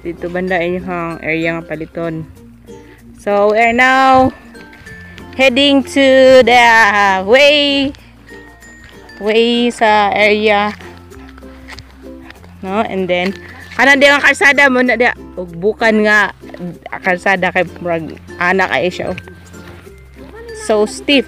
Dito banda yung area nga paliton. So we are now heading to the way sa area. No, and then ana di ang kalsada mo na dia bukan nga kalsada kay anak ay siya. So stiff.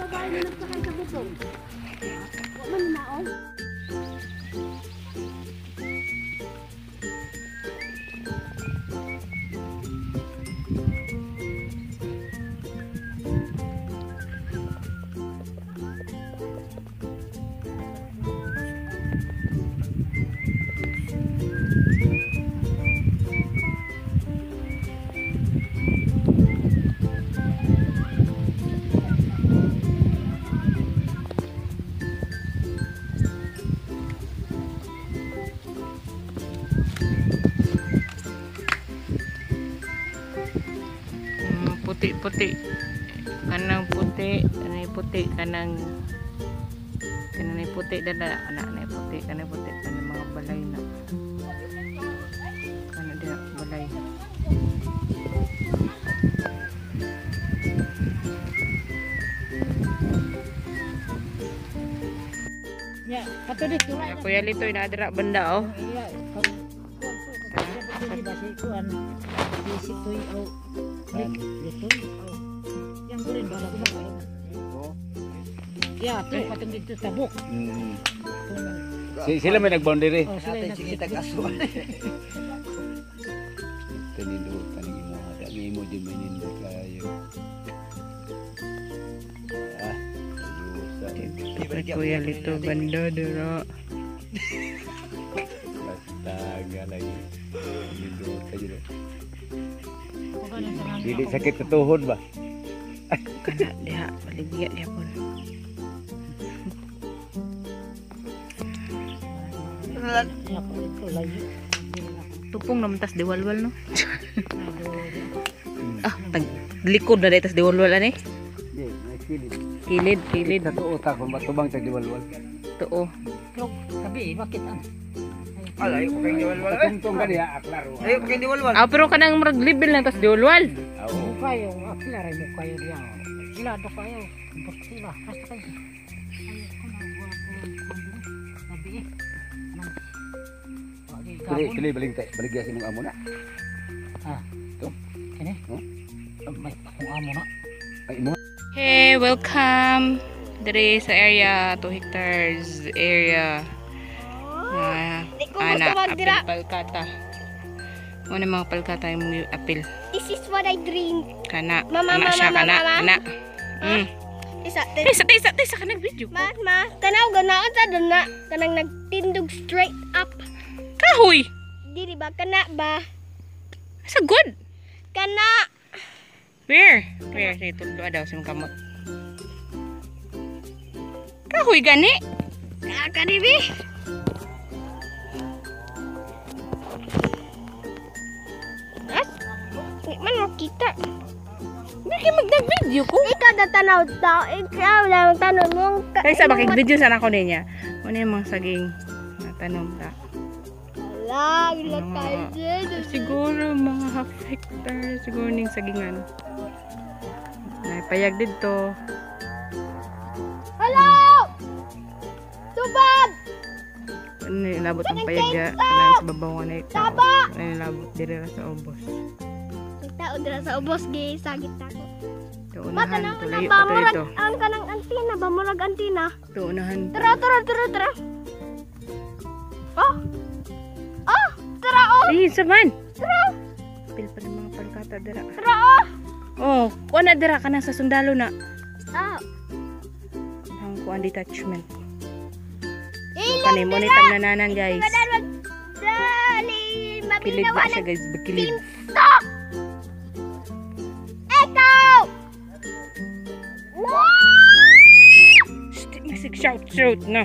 Puti kanang puti kanang puti dada anak na puti kanang mga balay na ano dia balay ya kato dito Kuya Lito inadra benda oh yang kurin bala ko ba? Ya, to patong dito sa buk. Sila may nag-boundary. Oh, sila kita kaso. Tanindo kaning mo, dami mo di manindo kayo. Kuya Lito banda dira. Astaga lagi. Manindo kayo. Dili sakit sa tuhod ba? Kana dia baligya dia pun. Tupong naman tas diwalwal no. Likod na tas diwalwal ani. Kilid. Totoo ta kung matubang sa diwalwal. Totoo. Sabi bakit Alay ko kay diwalwal. Tungtong ka diha aklaro. Ayo kay diwalwal. Pero kanang murag level lang tas diwalwal. Oo. Kayo, aklaro mo kayo diha. Ilado kayo. Sila, basta kayo. Kili baligya si mong amo na. Ito. Kini? May akong amo na. Ay mo. Hey, welcome. Diri sa area 2 hectares area. Apil palkata. Ano mga palkata yung apil? This is what I dream. Kana. Mama. Kana. Isa ka nag-video. Ma, tanaw ganaon sa dana. Kanang nagtindog straight up. Kahoy! Dili ba? Kana ba? Sa good. Kana. Where? Sige, tulo daw sa kamot. Kahoy gani? Kanibi. Man makita. Bakit mag-video ko? Ikaw na tanaw tao. Ikaw lang tanong mo. Kaya sa bakit video sana ko niya. Ano yung mga saging natanong ta? Wala, ilang tayo dyan. Siguro mga half hectare. Siguro ning sagingan. Naipayag dito. Hello! Tubad! Ano nilabot ang payag dyan? Ano sa babawan na ito? Taba! Ano nilabot dito sa ubos? Tao dira sa ubos gi sagit ako. Ito unahan. Ito layo ba pa murag ito. ang kanang antina ba murag antina? Ito unahan. Tara. Oh, tara oh. Ay, saman! Tara. Pil pa ng mga palkata dira. Tara oh. Oh, kuha na dira ka na sa sundalo na. Ah. Ang kuha detachment. Ilang Panimo ni tamnananan guys. Dali, Kilid mabinaw ba siya guys? Bakilid. Stop! Ikaw! Wow! Shout na.